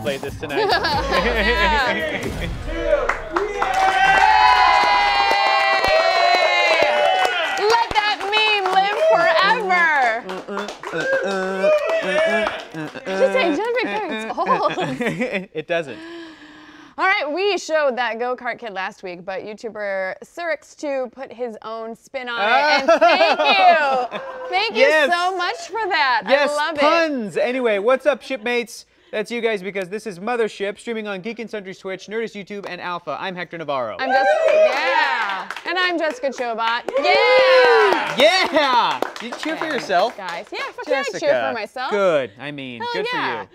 Played this tonight. Let that meme live forever. Just say Jaffe old. It doesn't. All right, we showed that go-kart kid last week, but YouTuber Cyrix2 put his own spin on it, and thank you! Thank you so much for that. Yes, I love puns. Anyway, what's up, shipmates? That's you guys, because this is Mothership, streaming on Geek and Sundry's Twitch, Nerdist YouTube, and Alpha. I'm Hector Navarro. I'm Jessica, and I'm Jessica Chobot. Yeah! Yeah! Did you cheer for yourself? Guys, yeah, I cheer for myself. Good. I mean, good for you.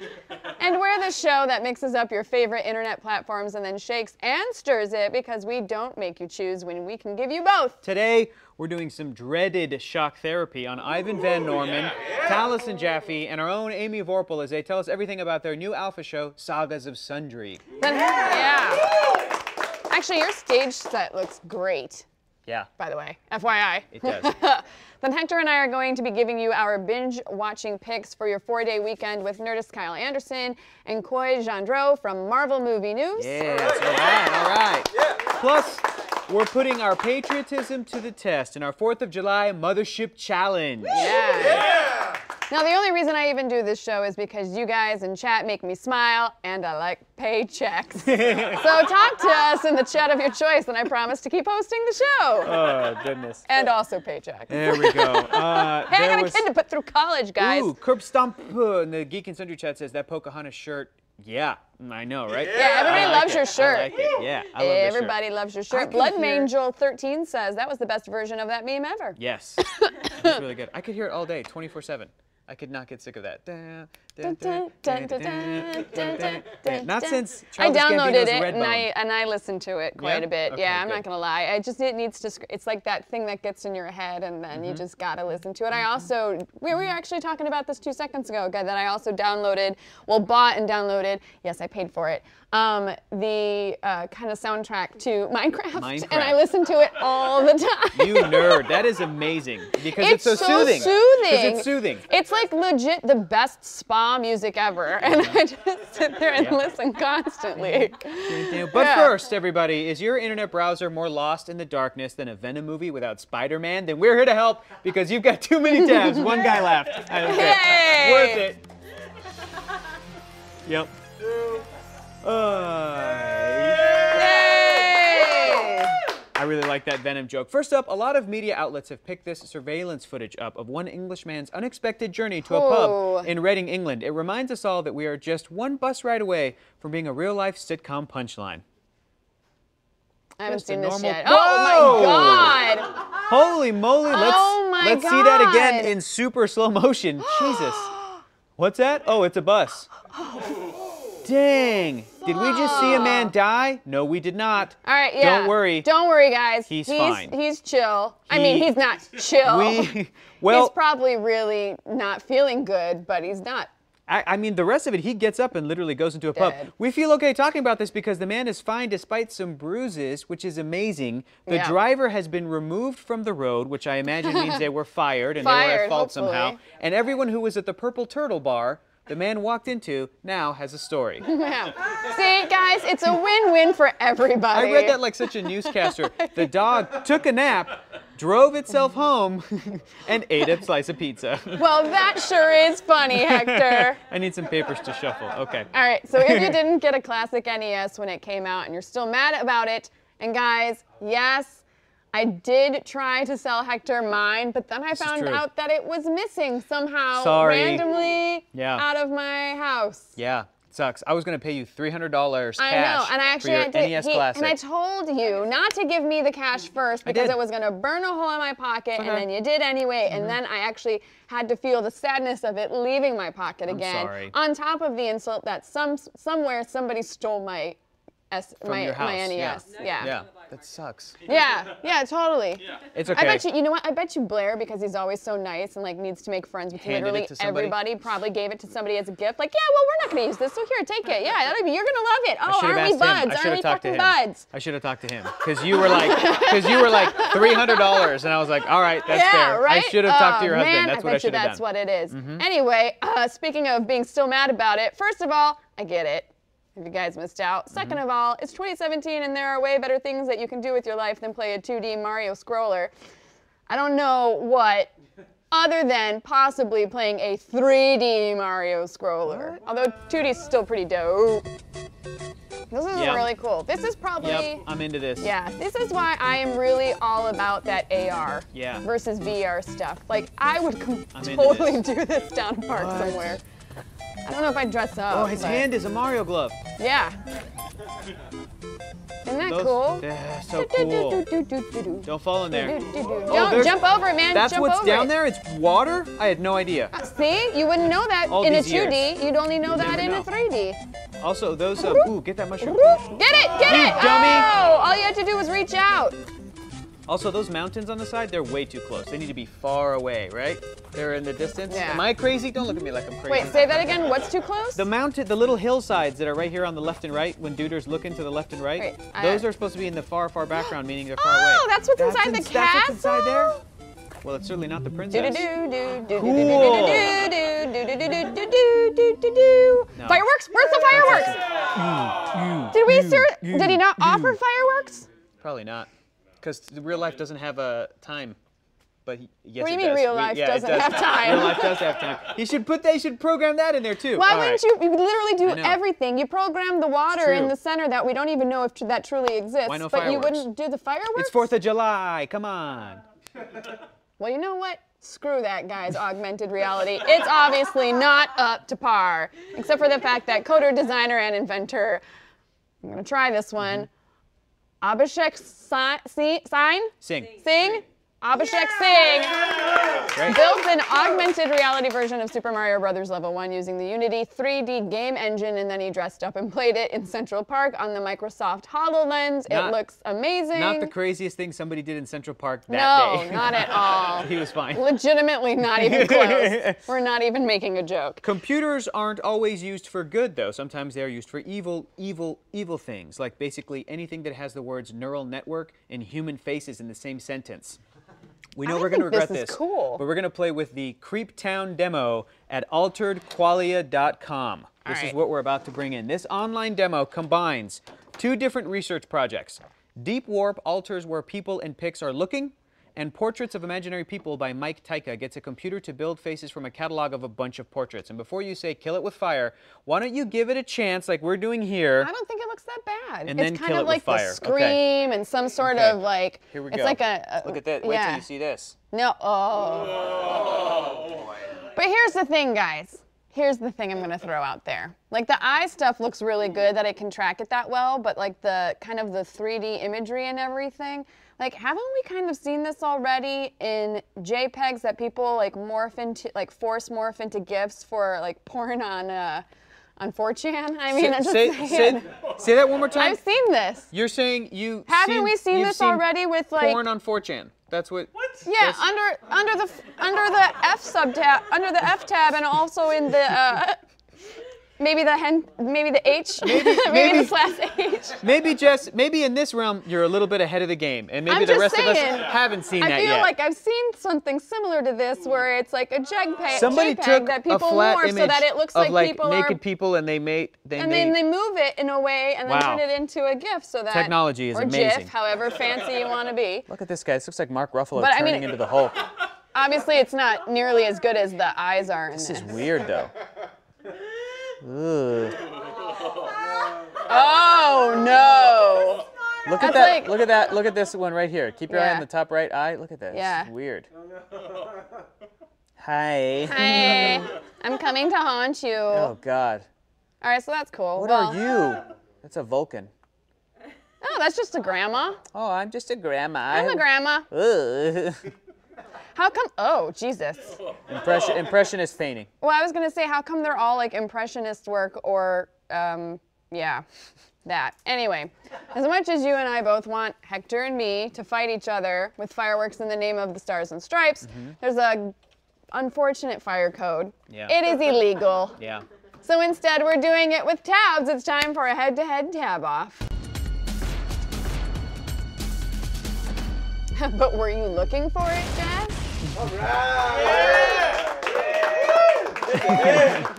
And we're the the show that mixes up your favorite internet platforms and then shakes and stirs it because we don't make you choose when we can give you both. Today, we're doing some dreaded shock therapy on Ivan Van Norman, Taliesin Jaffe, and our own Amy Vorpahl as they tell us everything about their new alpha show, Sagas of Sundry. Yeah. Actually, your stage set looks great. Yeah. By the way, FYI. It does. Then Hector and I are going to be giving you our binge-watching picks for your 4-day weekend with Nerdist Kyle Anderson and Coy Gendreau from Marvel Movie News. Yes, all right. Yeah. Plus, we're putting our patriotism to the test in our 4th of July Mothership Challenge. Yeah. Now, the only reason I even do this show is because you guys in chat make me smile, and I like paychecks. So talk to us in the chat of your choice, and I promise to keep hosting the show. Oh, goodness. And also paychecks. There we go. Hey, I got a kid to put through college, guys. Ooh, Curb Stomp in the Geek and Sundry chat says that Pocahontas shirt. Yeah, I know, right? Yeah, everybody loves your shirt. I like it. Yeah, I love this Everybody shirt. loves your shirt. Blood Mangel 13 says that was the best version of that meme ever. Yes, it's really good. I could hear it all day, 24/7. I could not get sick of that. Not since I Childish downloaded Gambino's it Redbone. and I listened to it quite a bit. Okay, yeah, I'm good. not gonna lie. It needs to. It's like that thing that gets in your head and then you just gotta listen to it. I also we were actually talking about this 2 seconds ago. That I also bought and downloaded. Yes, I paid for it. The kind of soundtrack to Minecraft, and I listen to it all the time. You nerd. That is amazing because it's so soothing. Because it's soothing. It's like legit the best spa music ever, and I just sit there and listen constantly. But first, everybody, is your internet browser more lost in the darkness than a Venom movie without Spider-Man? Then we're here to help because you've got too many tabs. One guy left. I don't care. Yay! Worth it. Yep. Yay! I really like that Venom joke. First up, a lot of media outlets have picked this surveillance footage up of one Englishman's unexpected journey to a pub in Reading, England. It reminds us all that we are just one bus ride away from being a real-life sitcom punchline. I haven't Just a seen this normal- yet. Oh my God! Holy moly, let's see that again in super slow motion. Jesus. What's that? Oh, it's a bus. Dang. Did we just see a man die? No, we did not. All right, yeah. Don't worry. Don't worry, guys. He's fine. He's chill. I mean, he's not chill. Well, he's probably really not feeling good, but he's not. I mean, the rest of it, he gets up and literally goes into a pub. We feel okay talking about this because the man is fine despite some bruises, which is amazing. The driver has been removed from the road, which I imagine means they were fired and they were at fault somehow. And everyone who was at the Purple Turtle bar the man walked into now has a story. Yeah. See, guys, it's a win-win for everybody. I read that like such a newscaster. The dog took a nap, drove itself home, and ate a slice of pizza. Well, that sure is funny, Hector. I need some papers to shuffle. Okay. All right, so if you didn't get a classic NES when it came out and you're still mad about it, and guys, yes, I did try to sell Hector mine, but then I found out that it was missing somehow randomly out of my house. Yeah, it sucks. I was going to pay you $300 cash I know, and I actually for your NES Classic. And I told you not to give me the cash first because it was going to burn a hole in my pocket, and then you did anyway, and then I actually had to feel the sadness of it leaving my pocket again. Sorry. On top of the insult that somewhere somebody stole my NES. Yeah, that sucks. Yeah, totally. Yeah. It's okay. I bet you know what? I bet you Blair, because he's always so nice and like needs to make friends with literally everybody, probably gave it to somebody as a gift. Like, yeah, well, we're not gonna use this, so here, take it. Yeah, you're gonna love it. Oh, aren't we buds? Aren't we fucking buds? I should have talked to him because you were like $300, and I was like, all right, that's fair. Right? I should have talked to your husband. That's what I should have done. That's what it is. Anyway, speaking of being still mad about it, first of all, I get it. If you guys missed out. Second of all, it's 2017 and there are way better things that you can do with your life than play a 2D Mario scroller. I don't know what, other than possibly playing a 3D Mario scroller. Although 2D is still pretty dope. This is really cool. This is probably... Yep, I'm into this. Yeah, this is why I am really all about that AR versus VR stuff. Like, I would totally do this down a park somewhere. I don't know if I'd dress up. Oh, his hand is a Mario glove. Yeah. Isn't that cool? Yeah, so cool. Don't fall in there. Don't jump over it, man. That's what's down there? It's water? I had no idea. See? You wouldn't know that in a 2D. You'd only know that in a 3D. Also, those, ooh, get that mushroom. Get it, get it! Dummy. Oh, all you had to do was reach out. Also, those mountains on the side, they're way too close. They need to be far away, right? They're in the distance. Yeah. Am I crazy? Don't look at me like I'm crazy. Wait, say that again. What's too close? The little hillsides that are right here on the left and right, when Duder's looking to the left and right, those are supposed to be in the far, far background, meaning they're far away. Oh, that's what's inside the castle? That's what's inside there? Well, it's certainly not the princess. Fireworks? Where's the fireworks? Did he not offer fireworks? Probably not, because real life doesn't have a time. But yes, what do you it mean does. real life doesn't have time? Real life does have time. They should program that in there too. Why wouldn't you? You literally do everything. You program the water in the center that we don't even know if that truly exists. Why no but fireworks? You wouldn't do the fireworks? It's 4th of July. Come on. Well, you know what? Screw that, guys. Augmented reality. It's obviously not up to par, except for the fact that coder, designer, and inventor. I'm gonna try this one. Abhishek Singh. Abhishek Singh built an augmented reality version of Super Mario Bros. Level 1 using the Unity 3D game engine, and then he dressed up and played it in Central Park on the Microsoft HoloLens. It looks amazing. Not the craziest thing somebody did in Central Park that day. No, not at all. He was fine. Legitimately not even close. We're not even making a joke. Computers aren't always used for good, though. Sometimes they're used for evil things, like basically anything that has the words neural network and human faces in the same sentence. We know we're going to regret this, cool. But we're going to play with the Creeptown demo at alteredqualia.com. This is what we're about to bring in. This online demo combines 2 different research projects. Deep Warp alters where people and pics are looking, and Portraits of Imaginary People by Mike Tyka gets a computer to build faces from a catalog of a bunch of portraits. And before you say kill it with fire, why don't you give it a chance like we're doing here? I don't think it looks that bad. And then it's kind kill of it like with fire. the Scream and some sort of like. Here we it's go. Like a look at that. Wait till you see this. No. Oh. But here's the thing, guys. Here's the thing I'm going to throw out there. Like the eye stuff looks really good that it can track it that well, but like the kind of the 3D imagery and everything, like haven't we kind of seen this already in JPEGs that people like force morph into GIFs for like porn on 4chan? I mean, I'm just saying. Say that one more time. I've seen this. You're saying you haven't we seen this already with like porn on 4chan? That's what. Yeah, under the F tab, and also in the maybe the H, maybe the /H. Maybe Jess, maybe in this realm you're a little bit ahead of the game, and maybe the rest of us haven't seen that yet. I feel like I've seen something similar to this, where it's like a Somebody JPEG took that people a flat morph so that it looks of like people naked people, and then they move it in a way and then turn it into a GIF so that technology is amazing. Or GIF, however fancy you want to be. Look at this guy. This looks like Mark Ruffalo turning into the Hulk. Obviously, it's not nearly as good as the eyes are in this. This is weird, though. Ugh. Oh no! Look at that! Look at that! Look at this one right here. Keep your eye on the top right eye. Look at this. Yeah. This is weird. Hi. Hi. I'm coming to haunt you. Oh God. All right, so that's cool. What are you? That's a Vulcan. Oh, that's just a grandma. Oh, I'm just a grandma. I'm a grandma. Ugh. How come? Oh, Jesus. Impressionist painting. Well, I was gonna say, how come they're all like impressionist work or, yeah, that. Anyway, as much as you and I both want Hector and me to fight each other with fireworks in the name of the Stars and Stripes, there's a unfortunate fire code. Yeah. It is illegal. Yeah. So instead, we're doing it with tabs. It's time for a head-to-head tab off. But were you looking for it, Jazz? All right! Yeah!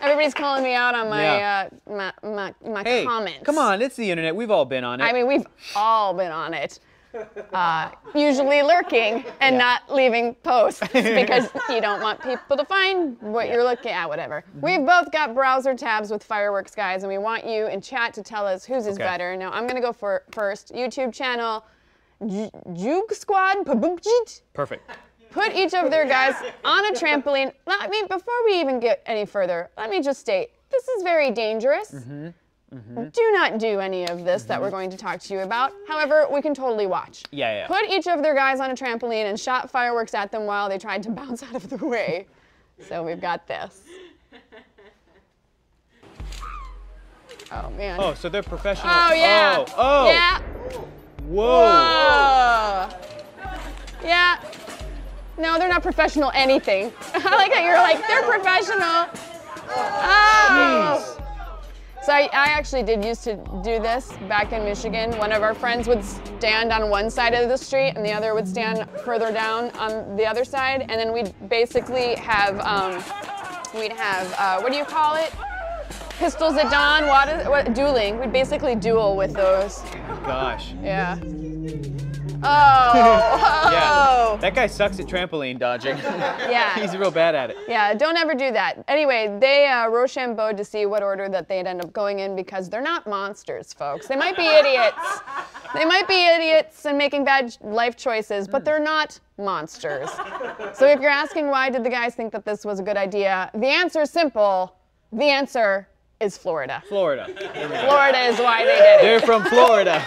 Everybody's calling me out on my my hey, comments. Come on, it's the internet. We've all been on it. I mean, we've all been on it. Usually lurking and not leaving posts because you don't want people to find what you're looking at, whatever. We've both got browser tabs with fireworks, guys, and we want you in chat to tell us whose is better. Now, I'm going to go for first. YouTube channel, Juke Squad. Perfect. Put each of their guys on a trampoline. I mean, before we even get any further, let me just state, this is very dangerous. Do not do any of this that we're going to talk to you about. However, we can totally watch. Yeah. Put each of their guys on a trampoline and shot fireworks at them while they tried to bounce out of the way. So we've got this. Oh, man. Oh, so they're professional. Oh, yeah. Oh, oh. Yeah. Whoa. Whoa. Yeah. No, they're not professional anything. I like how you're like, they're professional. Oh. Jeez. So I actually did used to do this back in Michigan. One of our friends would stand on one side of the street and the other would stand further down on the other side. And then we'd basically have, what do you call it? Pistols at dawn, what dueling. We'd basically duel with those. Gosh. Yeah. Oh. Yeah. That guy sucks at trampoline dodging. Yeah. He's real bad at it. Yeah, don't ever do that. Anyway, they Rochambeau'd to see what order that they'd end up going in because they're not monsters, folks. They might be idiots. They might be idiots and making bad life choices, but they're not monsters. So if you're asking why did the guys think that this was a good idea, the answer is simple. The answer is Florida. Florida. Florida is why they did it. They're from Florida.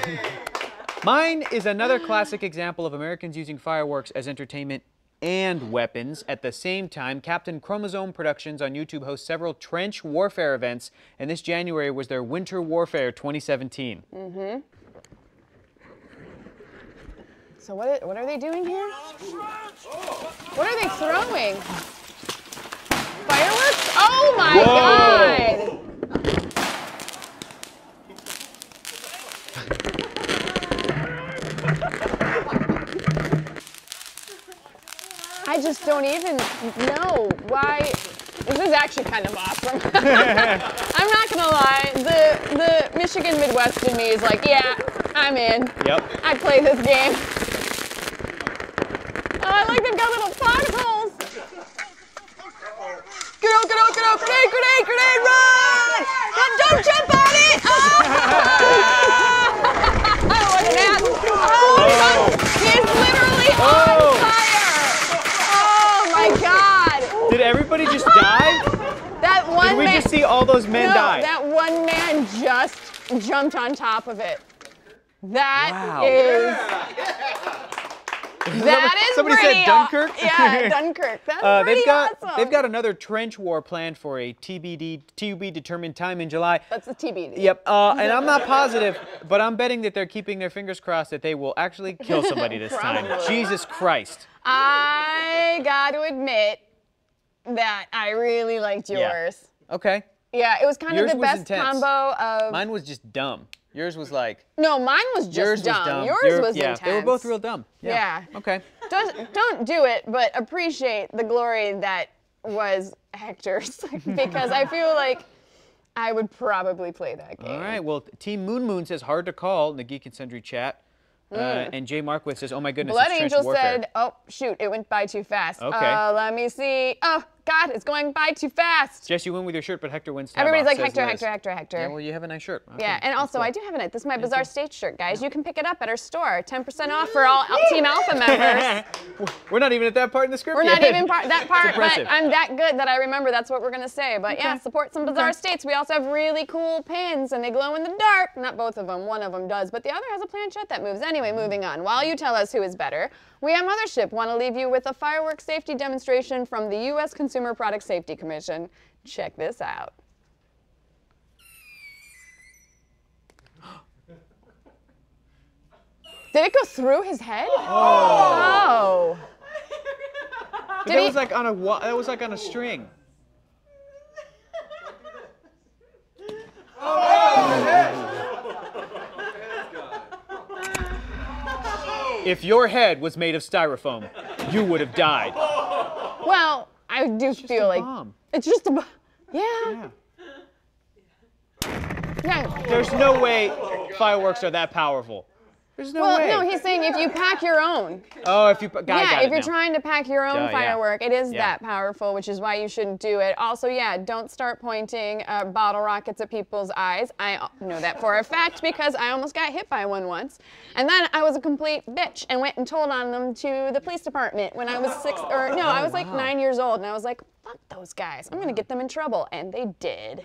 Mine is another classic example of Americans using fireworks as entertainment and weapons. At the same time, Captain Chromosome Productions on YouTube hosts several trench warfare events, and this January was their Winter Warfare 2017. Mm-hmm. So what are they doing here? What are they throwing? Fireworks? Oh my God! I just don't even know why. This is actually kind of awesome. I'm not gonna lie. The Michigan Midwest in me is like, yeah, I'm in. Yep. I play this game. Oh, I like they've got little potholes. Get out, get out, get out! Grenade, grenade, grenade! Run! Don't jump on it! Oh! What an ass! Oh, he's literally on fire! Oh my God! Did everybody just die? That one Did we just see all those men die? That one man just jumped on top of it. That Wow. is. That is Somebody pretty said Dunkirk? Yeah, Dunkirk. That's pretty awesome. They've got another trench war planned for a TBD determined time in July. That's the TBD. Yep, and I'm not positive, but I'm betting that they're keeping their fingers crossed that they will actually kill somebody this time. Jesus Christ. I got to admit that I really liked yours. Yeah. Okay. Yeah, it was kind Yours of the was best intense. combo of. Mine was just dumb. Yours was like. No, mine was just dumb. Yours was intense. They were both real dumb. Yeah. Okay. Don't do it, but appreciate the glory that was Hector's because I feel like I would probably play that game. All right. Well, Team Moon Moon says hard to call in the Geek and Sundry chat. And Jay Marquith says, oh my goodness, Blood it's trench Angel warfare. said, oh, shoot, it went by too fast. Okay. Let me see. Oh, God, it's going by too fast. Jess, you win with your shirt, but Hector wins. Everybody's like, says Hector. Yeah, well, you have a nice shirt. Okay, Yeah, and also, cool. I do have it. This is my Bizarre State shirt, guys. You can pick it up at our store. 10% off for all Team Alpha members. We're not even at that part in the script We're yet. not even that part, but impressive. I'm that good that I remember that's what we're going to say. But yeah, support some Bizarre States. We also have really cool pins, and they glow in the dark. Not both of them. One of them does, but the other has a planchette that moves. Anyway, moving on. While you tell us who is better, we at Mothership want to leave you with a fireworks safety demonstration from the U.S. Consumer Product Safety Commission. Check this out. Did it go through his head? Oh. That was like on a that was like on a string. If your head was made of styrofoam, you would have died. Well, I do feel like bomb. it's just a bomb. Yeah. Yeah. There's no way fireworks are that powerful. There's no way. Well, no, he's saying if you pack your own. Oh, if you got if you're now. trying to pack your own Yeah. firework, it is Yeah. that powerful, which is why you shouldn't do it. Also, yeah, don't start pointing bottle rockets at people's eyes. I know that for a fact because I almost got hit by one once. And then I was a complete bitch and went and told on them to the police department when I was I was like 9 years old, and I was like, fuck those guys. I'm gonna get them in trouble, and they did.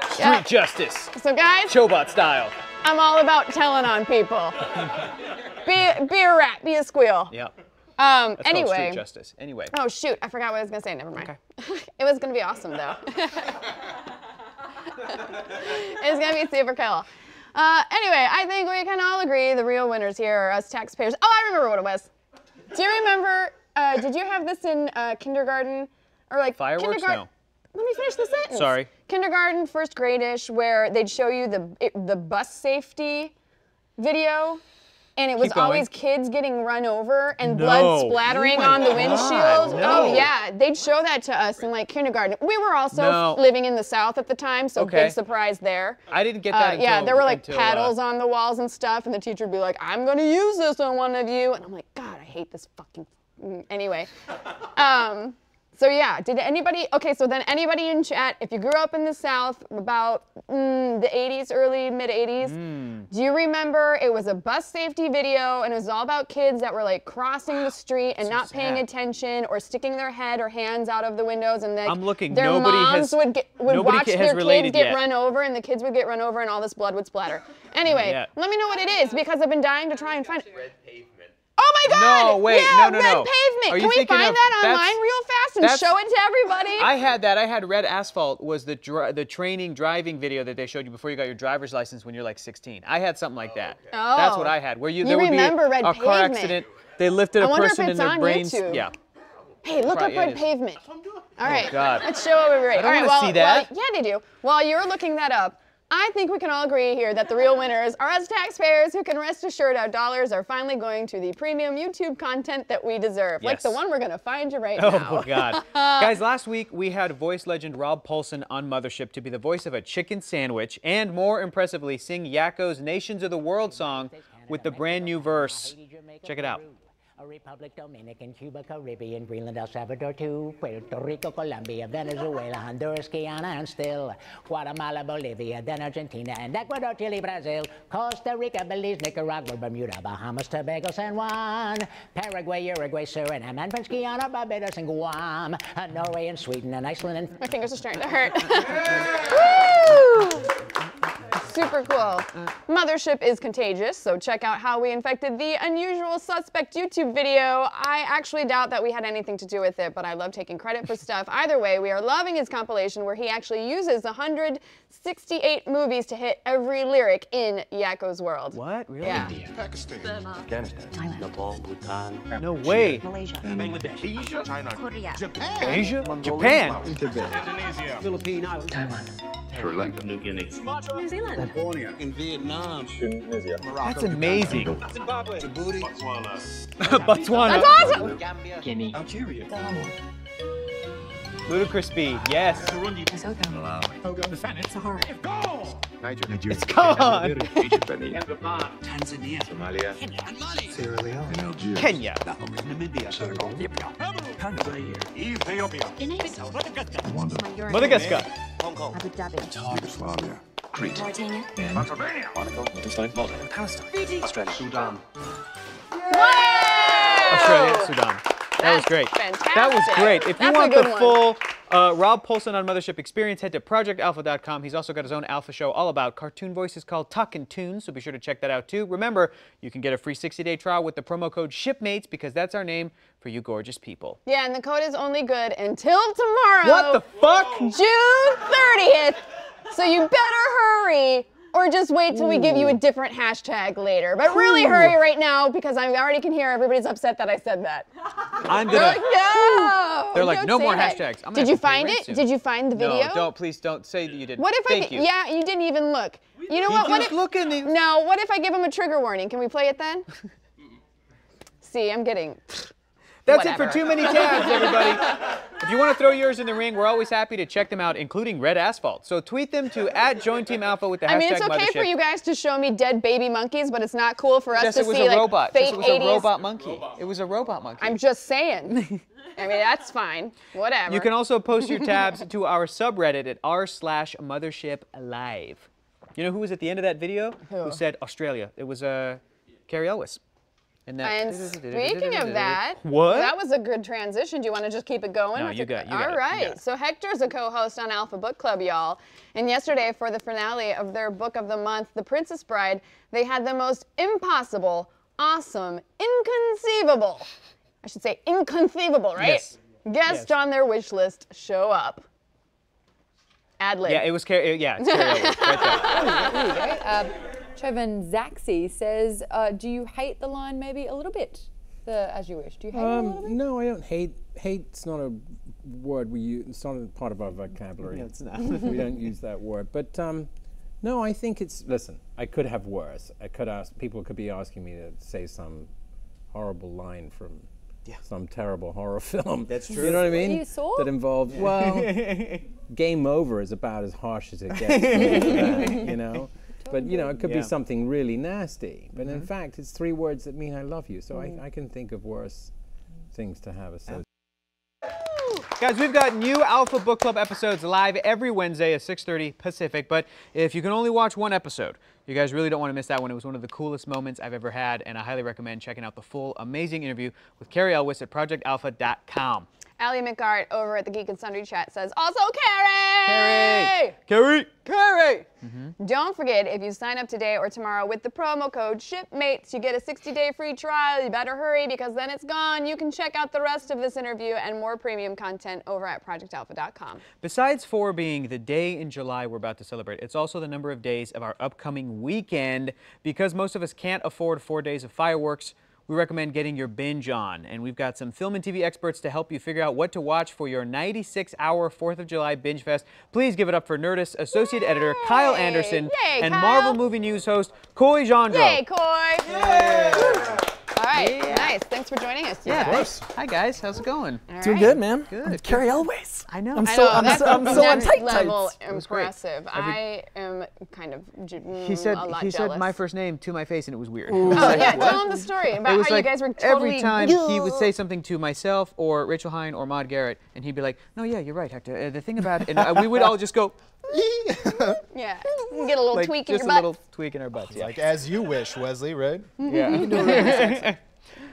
Street justice. So guys, Chobot style. I'm all about telling on people. Be a rat, be a squeal. Yeah. That's called Anyway. street justice. Anyway. Oh shoot, I forgot what I was gonna say. Never mind. Okay. It was gonna be awesome though. It's gonna be super cool. Anyway, I think we can all agree the real winners here are us taxpayers. Oh, I remember what it was. Do you remember, did you have this in kindergarten? Or like fireworks? No. Let me finish the sentence. Sorry. Kindergarten, first grade-ish, where they'd show you the bus safety video. And it was always kids getting run over and blood splattering on the windshield. No. Oh yeah, they'd show that to us in like kindergarten. We were also living in the South at the time, so big surprise there. I didn't get that until, yeah, there were like paddles on the walls and stuff, and the teacher would be like, "I'm gonna use this on one of you," and I'm like, "God, I hate this fucking." Anyway, so yeah, did anybody? Okay, so then anybody in chat, if you grew up in the South about the 80s, early mid 80s, do you remember it was a bus safety video and it was all about kids that were like crossing the street and not paying attention or sticking their head or hands out of the windows and their moms would watch their kids get run over and the kids would get run over and all this blood would splatter. Anyway, let me know what it is because I've been dying to try and find it. Oh my God! No, wait, yeah, no. Red Pavement. Can we find that online real fast and show it to everybody? I had that. I had Red Asphalt was the training driving video that they showed you before you got your driver's license when you're like 16. I had something like that. Oh. That's what I had. Where there would be Red a car Pavement. accident. They lifted a person in their brains. YouTube. Yeah. Hey, look up Red Pavement. All right, God. let's show everybody. I don't want to see that. Yeah, they do. While you're looking that up, I think we can all agree here that the real winners are us taxpayers who can rest assured our dollars are finally going to the premium YouTube content that we deserve. Yes. Like the one we're going to find you right now. Oh, my God. Guys, last week we had voice legend Rob Paulsen on Mothership to be the voice of a chicken sandwich and, more impressively, sing Yakko's Nations of the World song with the brand new verse. Check it out. Republic, Dominican, Cuba, Caribbean, Greenland, El Salvador, too, Puerto Rico, Colombia, Venezuela, Honduras, Guyana, and still Guatemala, Bolivia, then Argentina, and Ecuador, Chile, Brazil, Costa Rica, Belize, Nicaragua, Bermuda, Bahamas, Tobago, San Juan, Paraguay, Uruguay, Suriname, and French Guiana, Barbados, and Guam, Norway, and Sweden, and Iceland, and... My fingers are starting to hurt. Woo! Super cool. Mothership is contagious, so check out how we infected the unusual suspect YouTube video. I actually doubt that we had anything to do with it, but I love taking credit for stuff. Either way, we are loving his compilation where he actually uses 168 movies to hit every lyric in Yakko's world. What? Really? Yeah. India, Pakistan, Afghanistan, Thailand, Nepal, Bhutan, No way. Malaysia, Bangladesh, Asia, China, Korea, Japan, Asia? Japan? Indonesia, Philippine Islands, Taiwan, Sri Lanka, New Guinea, New Zealand, California, in Vietnam, Tunisia, That's amazing. Zimbabwe, Djibouti, Botswana, Botswana. That's awesome! Gambia, Guinea, Algeria, Ludicrous speed. Yes. Lesotho, Togo, Sahara, Niger, It's gone. Egypt, Tanzania, Somalia, and Mali, Sierra Leone, and Algeria, Kenya. Namibia, Senegal, Ethiopia, Madagascar. Hong Kong, Abu Dhabi, Yugoslavia, Crete, Mauritania, Pennsylvania, Monaco, Malta, Palestine, Australia, Sudan. Australia, Sudan. That was great. Fantastic. That was great. If you That's a want good the one. full Rob Paulsen on Mothership experience, head to projectalpha.com. He's also got his own alpha show all about cartoon voices called Talkin' Tunes, so be sure to check that out too. Remember, you can get a free 60-day trial with the promo code SHIPMATES because that's our name for you gorgeous people. Yeah, and the code is only good until tomorrow. What the fuck? June 30th. So you better hurry or just wait till we give you a different hashtag later. But really hurry right now because I already can hear everybody's upset that I said that. I'm They're gonna. like, no. They're like, don't no say more that. hashtags. I'm gonna Did have you to pay find rent it? soon. Did you find the video? No, please don't say that you did. What if Thank you. Yeah, you didn't even look. You know what? Just look in the. No, what if I give him a trigger warning? Can we play it then? See, I'm getting. That's Whatever. it for Too Many Tabs, everybody. If you want to throw yours in the ring, we're always happy to check them out, including Red Asphalt. So tweet them to @JoinTeamAlpha with the hashtag I mean, it's okay Mothership. for you guys to show me dead baby monkeys, but it's not cool for us Jess, to it was see a like robot. fake Jess, it was 80s. a robot monkey. It was a robot monkey. I'm just saying. I mean, that's fine. Whatever. You can also post your tabs to our subreddit at r/Mothership Live. You know who was at the end of that video? Who said Australia? It was Carrie Elwes. And speaking of that, what? That was a good transition. Do you want to just keep it going? No, with you it? got it. All right. So Hector's a co-host on Alpha Book Club, y'all. And yesterday, for the finale of their book of the month, The Princess Bride, they had the most impossible, awesome, inconceivable, I should say inconceivable, right? Yes. Guest on their wish list show up. Ad-lib. Yeah, it was yeah, it's Carrie Elwes, right there. There you go. Trevin Zaxi says, do you hate the line maybe a little bit? The as you wish. Do you hate it a little bit? No, I don't hate. Hate's not a word we use. It's not a part of our vocabulary. No, it's not. We don't use that word. But no, I think it's. Listen, I could have worse. I could ask. People could be asking me to say some horrible line from some terrible horror film. That's true. You know what I mean? You saw? That involves well, Game Over is about as harsh as it gets. For that, you know. But, you know, it could be something really nasty. But in fact, it's 3 words that mean I love you. So I can think of worse things to have associated. Guys, we've got new Alpha Book Club episodes live every Wednesday at 6:30 Pacific. But if you can only watch one episode, you guys really don't want to miss that one. It was one of the coolest moments I've ever had. And I highly recommend checking out the full amazing interview with Carrie Elwes at projectalpha.com. Allie McGart over at the Geek and Sundry chat says, also Carrie! Carrie! Don't forget, if you sign up today or tomorrow with the promo code SHIPMATES, you get a 60-day free trial. You better hurry because then it's gone. You can check out the rest of this interview and more premium content over at projectalpha.com. Besides 4 being the day in July we're about to celebrate, it's also the number of days of our upcoming weekend. Because most of us can't afford 4 days of fireworks, we recommend getting your binge on. And we've got some film and TV experts to help you figure out what to watch for your 96-hour 4th of July binge fest. Please give it up for Nerdist Associate Editor Kyle Anderson and Kyle. Marvel Movie News host Coy Jandreau. Yay, Coy! All right, nice. Thanks for joining us. Yeah, guys. Hi guys, how's it going? All Doing right. good, man. Good. I'm Carrie Elwes. I know. I'm I so know, I'm that's so I'm so on next tight level tights. was great. impressive. I am kind of He said a lot he jealous. said my first name to my face and it was weird. Oh yeah, tell him the story about It was how like you guys were totally. every time he would say something to myself or Rachel Hine or Maude Garrett, and he'd be like, "No, yeah, you're right, Hector. The thing about it," and we would all just go, Yeah, get a little like, tweak in just your a butt. little tweak in our butts. Yeah. Like as you wish, Wesley, right? Yeah.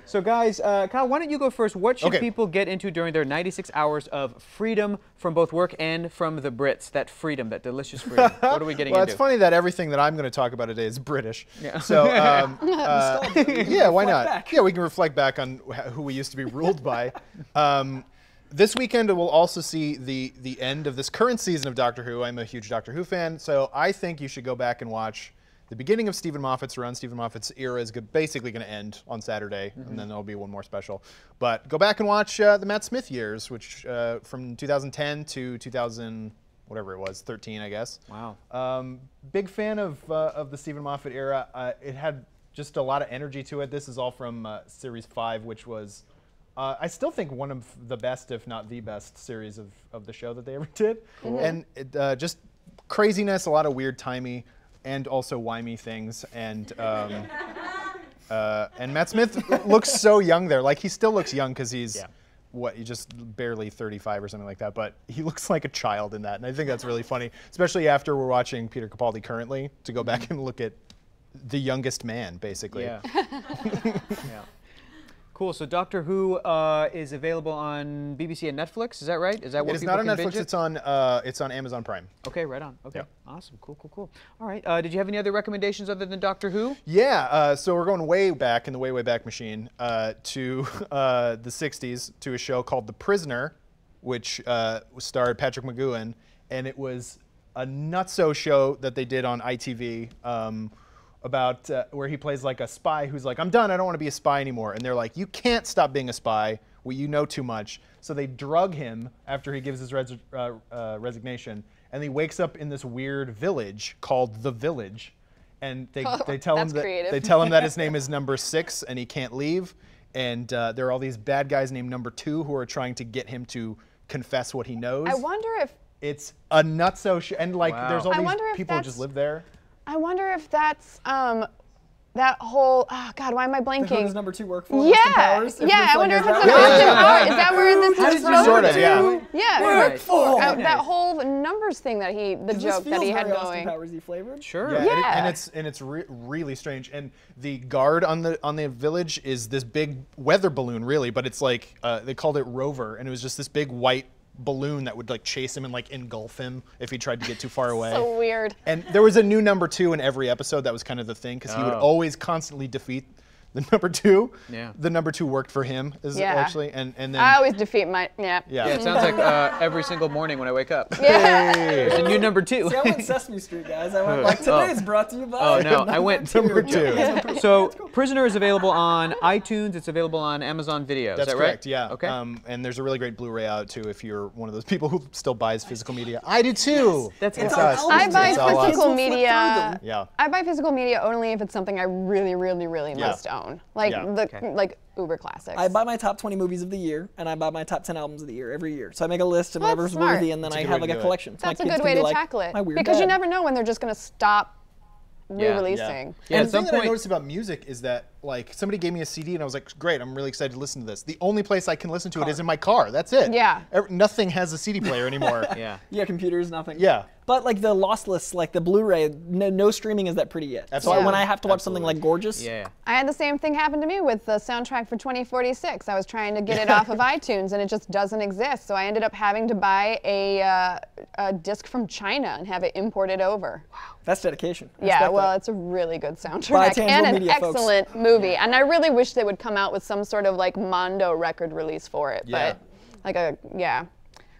So guys, Kyle, why don't you go first? What should Okay. people get into during their 96 hours of freedom from both work and from the Brits? That freedom, that delicious freedom. What are we getting Well, into? it's funny that everything that I'm going to talk about today is British. Yeah. So, yeah, why not? Yeah, we can reflect back on who we used to be ruled by. This weekend we'll also see the end of this current season of Doctor Who. I'm a huge Doctor Who fan, so I think you should go back and watch the beginning of Stephen Moffat's run. Stephen Moffat's era is basically going to end on Saturday, and then there'll be one more special. But go back and watch the Matt Smith years, which from 2010 to 2000, whatever it was, 13, I guess. Wow. Big fan of the Stephen Moffat era. It had just a lot of energy to it. This is all from Series 5, which was, I still think, one of the best, if not the best, series of the show that they ever did. And it, just craziness, a lot of weird timey, and also wimey things, and Matt Smith looks so young there. Like, he still looks young because he's he's just barely 35 or something like that. But he looks like a child in that, and I think that's really funny, especially after we're watching Peter Capaldi currently, to go back and look at the youngest man, basically. Yeah. Yeah. Cool. So Doctor Who is available on BBC and Netflix. Is that right? Is that what It is people not on can Netflix. binge it? It's on Amazon Prime. Okay, right on. Okay, Yeah. awesome. Cool, cool, cool. All right. Did you have any other recommendations other than Doctor Who? Yeah, so we're going way back in the way back machine to the 60s to a show called The Prisoner, which starred Patrick McGoohan, and it was a nutso show that they did on ITV about where he plays like a spy who's like, I'm done, I don't want to be a spy anymore. And they're like, you can't stop being a spy. Well, you know too much. So they drug him after he gives his resignation, and he wakes up in this weird village called The Village. And they tell him that his name is Number 6 and he can't leave. And there are all these bad guys named Number 2 who are trying to get him to confess what he knows. I wonder if It's a nutso show, and like there's all I these wonder if people who that's- just live there. I wonder if that's that whole, oh God, why am I blanking? Who does number 2 work for? Yeah, Austin Powers? yeah. I wonder if it's an Yeah. Austin Powers. Is that where this is from? Sort of, yeah. Yeah. Work for. That whole numbers thing that the joke that he had very going. Austin Powers-y flavored. Sure. Yeah, and it's really strange. And the guard on the village is this big weather balloon, really, but it's like they called it Rover, and it was just this big white balloon that would like chase him and like engulf him if he tried to get too far away. So weird. And there was a new Number 2 in every episode. That was kind of the thing, because he would always constantly defeat the number 2. Yeah. The number 2 worked for him, actually, and then I always defeat my yeah. It sounds like every single morning when I wake up. Yeah. There's a new number 2. See, I went Sesame Street, guys. I went like today's brought to you by. Oh no, I went number 2. So Prisoner is available on iTunes. It's available on Amazon Video. That's is that correct. right? Yeah. Okay. And there's a really great Blu-ray out too if you're one of those people who still buys physical media. I do too. That's It's awesome. us. I buy It's all us. physical media. Yeah. I buy physical media only if it's something I really, really, really must own. Like like Uber Classics. I buy my top 20 movies of the year, and I buy my top 10 albums of the year every year. So I make a list of whatever's smart. worthy, and then I good have way like to a do it. collection. So That's my a kids good can way be to like, tackle it. my weird Because you dad. never know when they're just going to stop re-releasing. Yeah, And at the some thing that I point. noticed about music is that like somebody gave me a CD and I was like, great, I'm really excited to listen to this. The only place I can listen to it is in my car. That's it. Yeah. Nothing has a CD player anymore. Yeah. Yeah, computers, nothing. Yeah. But like the lossless, like the Blu-ray, no streaming is that pretty yet. So Absolutely. when I have to watch something like Gorgeous, Yeah. I had the same thing happen to me with the soundtrack for 2046. I was trying to get it off of iTunes and it just doesn't exist. So I ended up having to buy a disc from China and have it imported over. Wow. that's dedication. I Yeah, respect well, that. it's a really good soundtrack Buy Tangible and an Media, folks. excellent movie. And I really wish they would come out with some sort of like Mondo record release for it. Yeah. But like a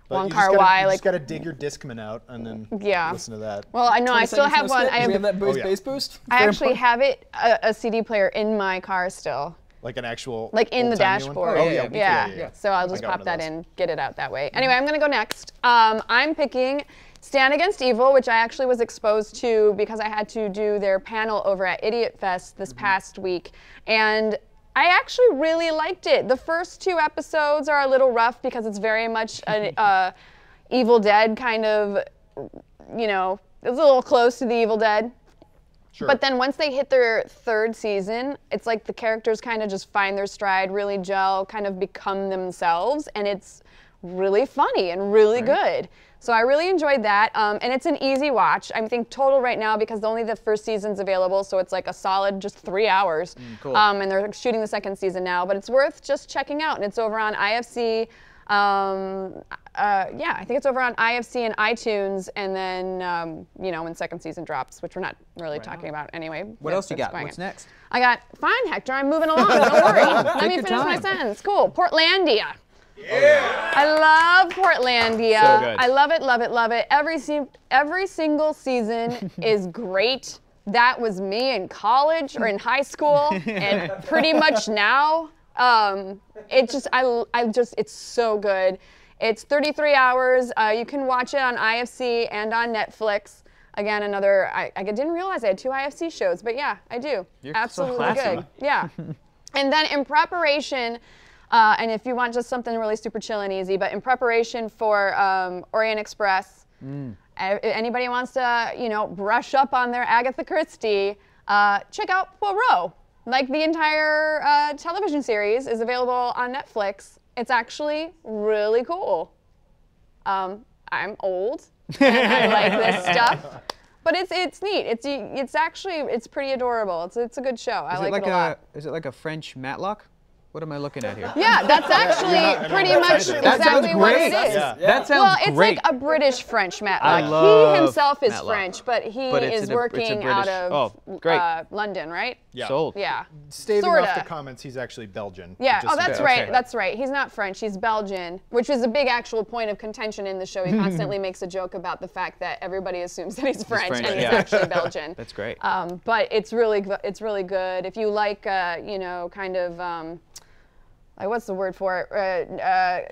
But Wong you just Kar gotta- Wai, you like just gotta dig your Discman out and then listen to that. Well, I know I 20 still seconds, have no one. skip. I Do we have have, that boost, yeah. bass boost? I Very actually important. have a CD player in my car still. Like an actual Like in the old-timey one? dashboard. Oh yeah, me too. Yeah. So I'll just got pop one of that those. in, get it out that way. Anyway, I'm gonna go next. I'm picking Stand Against Evil, which I actually was exposed to because I had to do their panel over at Idiot Fest this past week. And I actually really liked it. The first 2 episodes are a little rough because it's very much an Evil Dead kind of, you know, it's a little close to the Evil Dead. Sure. But then once they hit their 3rd season, it's like the characters kind of just find their stride, really gel, kind of become themselves, and it's really funny and really good. So I really enjoyed that, and it's an easy watch. I think total right now, because only the 1st season's available, so it's like a solid just 3 hours. Cool. And they're shooting the 2nd season now, but it's worth just checking out, and it's over on IFC. Yeah, I think it's over on IFC and iTunes, and then, you know, when 2nd season drops, which we're not really talking about anyway. What else you that's got? going What's in. next? I got, fine, Hector, I'm moving along, don't worry. Let me your finish my time. sentence. Cool, Portlandia. Yeah. I love Portlandia. So good. I love it, love it, love it. Every single season is great. That was me in college or in high school, and pretty much now. It's so good. It's 33 hours. You can watch it on IFC and on Netflix. Again, I didn't realize I had 2 IFC shows, but yeah, I do. You're so Absolutely classy. good. Yeah. And then in preparation, and if you want just something really super chill and easy, but in preparation for Orient Express, anybody wants to, you know, brush up on their Agatha Christie, check out Poirot. Like the entire television series is available on Netflix. It's actually really cool. I'm old and I like this stuff, but it's neat. It's pretty adorable. It's a good show. I like it a lot. Is it like a French Matlock? What am I looking at here? Yeah, that's actually pretty much That sounds exactly what great. it is. Yeah. That sounds Well, it's great. like a British French I Matlock. love He himself is Matlock. French, but he But it's is a working out British- of great. London, right? Yeah. Sold. Yeah. Staving Sorta. off the comments, he's actually Belgian. Yeah, Just oh, that's so- right, okay. that's right. He's not French, he's Belgian, which is a big actual point of contention in the show. He constantly makes a joke about the fact that everybody assumes that he's French, French, and he's yeah. actually Belgian. That's great. But it's really good. If you like, you know, kind of, like, what's the word for it?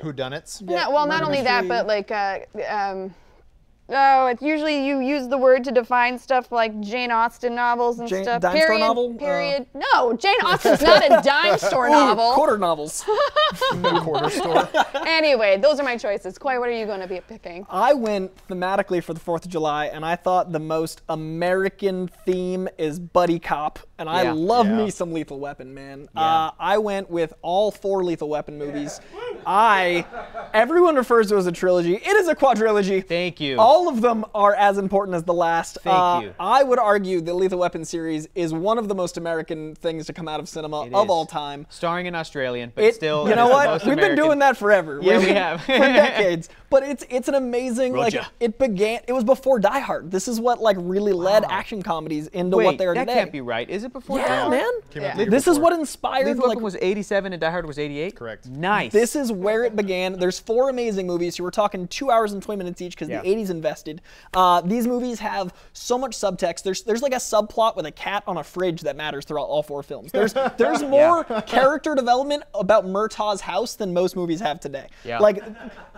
Whodunits? No, well, not murder only that, mystery. but like, it's usually you use the word to define stuff like Jane Austen novels and Dime stuff. store Period. novel? Period. No, Jane Austen's not a dime store novel. Quarter novels. The quarter store. Anyway, those are my choices. Coy, what are you going to be picking? I went thematically for the 4th of July, and I thought the most American theme is buddy cop, and I Yeah. love Yeah. me some Lethal Weapon, man. I went with all 4 Lethal Weapon movies. Everyone refers to it as a trilogy. It is a quadrilogy. Thank you. All of them are as important as the last. Thank you. I would argue the Lethal Weapon series is one of the most American things to come out of cinema of all time. Starring an Australian, but still. You know what? We've been doing that forever. Yeah, we have. For decades. But it's an amazing, it was before Die Hard. This is what really led action comedies into what they are today. That can't be right. Is it before Die Hard? Man. This is what inspired. Lethal Weapon was 87 and Die Hard was 88? Correct. Nice. This is where it began. There's 4 amazing movies. So we're talking 2 hours and 20 minutes each because the 80s invested. These movies have so much subtext. There's like a subplot with a cat on a fridge that matters throughout all 4 films. There's more character development about Murtaugh's house than most movies have today. Yeah. Like,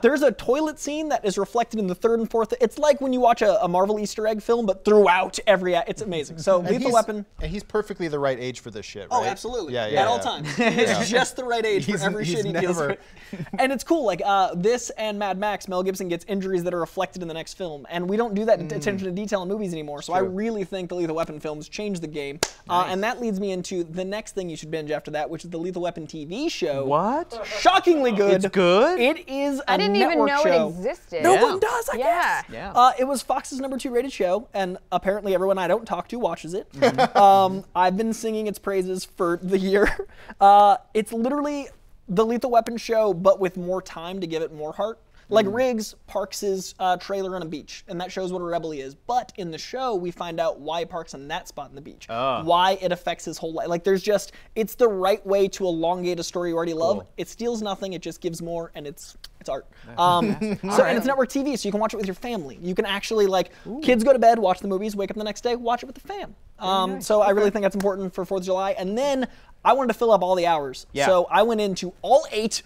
there's a toilet scene that is reflected in the 3rd and 4th. It's like when you watch a Marvel Easter egg film, but throughout every it's amazing. So Lethal Weapon. And he's perfectly the right age for this shit, right? Oh, absolutely. Yeah, At all times. He's just the right age for every shit he deals with. And it's cool. Like this and Mad Max, Mel Gibson gets injuries that are reflected in the next film. And we don't do that attention to detail in movies anymore. So I really think the Lethal Weapon films changed the game. And that leads me into the next thing you should binge after that, which is the Lethal Weapon TV show. What? Shockingly good. It's good? It is a I didn't even know show. it existed. No one does, I guess. Yeah. It was Fox's #2 rated show, and apparently everyone I don't talk to watches it. I've been singing its praises for the year. It's literally the Lethal Weapon show, but with more time to give it more heart. Like Riggs parks his trailer on a beach, and that shows what a rebel he is. But in the show, we find out why he parks on that spot in the beach, why it affects his whole life. Like it's the right way to elongate a story you already love. It steals nothing, it just gives more, and it's art. And it's network TV, so you can watch it with your family. You can actually kids go to bed, watch the movies, wake up the next day, watch it with the fam. So I really think that's important for 4th of July. And then I wanted to fill up all the hours, so I went into all 8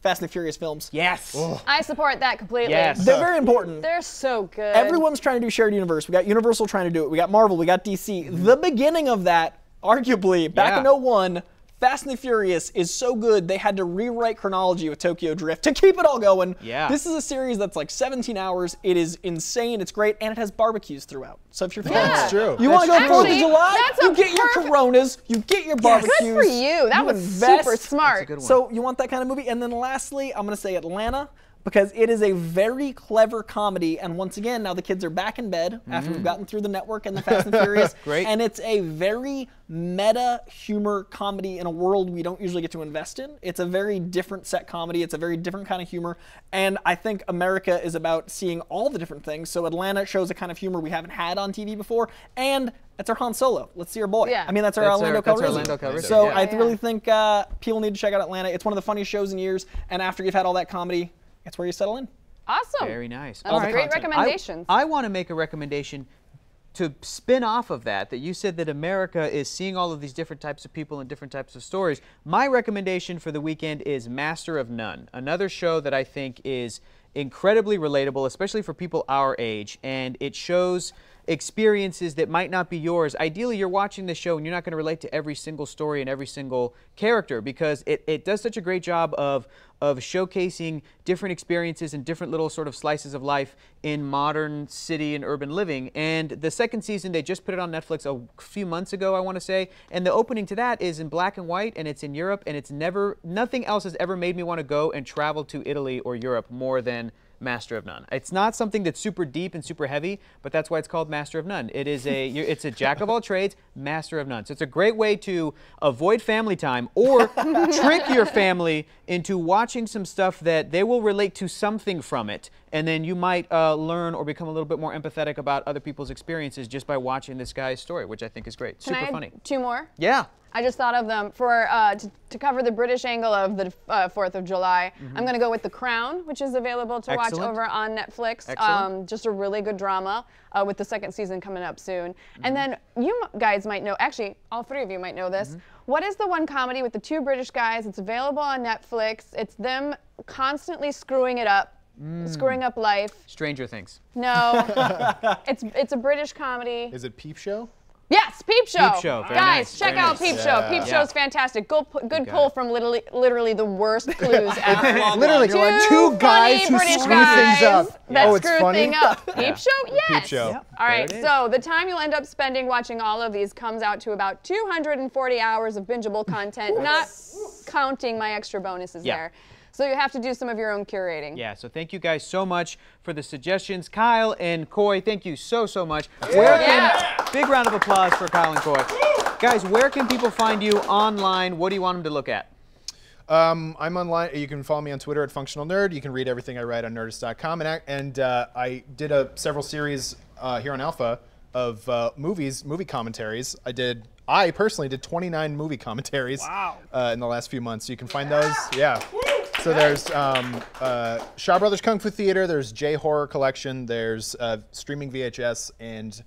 Fast and the Furious films. Yes. I support that completely. Yes. They're very important. They're so good. Everyone's trying to do shared universe. We got Universal trying to do it. We got Marvel. We got DC. The beginning of that, arguably, back in 01, Fast and the Furious is so good they had to rewrite chronology with Tokyo Drift to keep it all going. Yeah. This is a series that's like 17 hours. It is insane. It's great, and it has barbecues throughout. So if you're feeling That's true. you want to go 4th of Actually, July, that's you a get your Coronas, you get your barbecues. Good for you. That was invest. super smart. So you want that kind of movie. And then lastly, I'm going to say Atlanta, because it is a very clever comedy. And once again, now the kids are back in bed after we've gotten through the network and the Fast and Furious. Great. And it's a very meta humor comedy in a world we don't usually get to invest in. It's a very different set comedy. It's a very different kind of humor. And I think America is about seeing all the different things. So Atlanta shows a kind of humor we haven't had on TV before. And that's our Han Solo. Let's see our boy. Yeah. I mean, that's our Orlando Calrissian. So I really think people need to check out Atlanta. It's one of the funniest shows in years. And after you've had all that comedy, it's where you settle in. Awesome. Very nice. All right. Great recommendations. I want to make a recommendation to spin off of that you said that America is seeing all of these different types of people and different types of stories. My recommendation for the weekend is Master of None, another show that I think is incredibly relatable, especially for people our age, and it shows experiences that might not be yours. Ideally, you're watching this show and you're not going to relate to every single story and every single character, because it does such a great job of showcasing different experiences and different little sort of slices of life in modern city and urban living. And the second season, they just put it on Netflix a few months ago, I want to say, and the opening to that is in black and white, and it's in Europe, and nothing else has ever made me want to go and travel to Italy or Europe more than Master of None. It's not something that's super deep and super heavy, but that's why it's called Master of None. It's a jack of all trades, Master of None. So it's a great way to avoid family time or trick your family into watching some stuff that they will relate to something from it, and then you might learn or become a little bit more empathetic about other people's experiences just by watching this guy's story, which I think is great. Can Super I add funny. 2 more? Yeah. I just thought of them for to cover the British angle of the 4th of July. I'm going to go with The Crown, which is available to watch over on Netflix. Just a really good drama with the 2nd season coming up soon. And then you guys might know, actually, all 3 of you might know this. What is the one comedy with the 2 British guys? It's available on Netflix. It's them constantly screwing it up. Screwing up life. Stranger Things. No. it's a British comedy. Is it Peep Show? Yes, Peep Show. Peep Show. Very Guys, nice. check Very out nice. Peep Show. Peep Show's fantastic. Good pull from literally the worst clues ever. Literally, two guys who British screw guys things up. that Oh, it's screw funny? thing up. Peep Show? Yes. Peep Show. Yep. All right, There it is. so the time you'll end up spending watching all of these comes out to about 240 hours of bingeable content, not counting my extra bonuses there. So you have to do some of your own curating. Yeah, so thank you guys so much for the suggestions. Kyle and Coy, thank you so much. Big round of applause for Kyle and Coy. Guys, where can people find you online? What do you want them to look at? I'm online. You can follow me on Twitter at Functional Nerd. You can read everything I write on Nerdist.com. And I did several series here on Alpha of movie commentaries. I personally did 29 movie commentaries in the last few months. So you can find those. Yeah. So there's Shaw Brothers Kung Fu Theater. There's J Horror Collection. There's Streaming VHS, and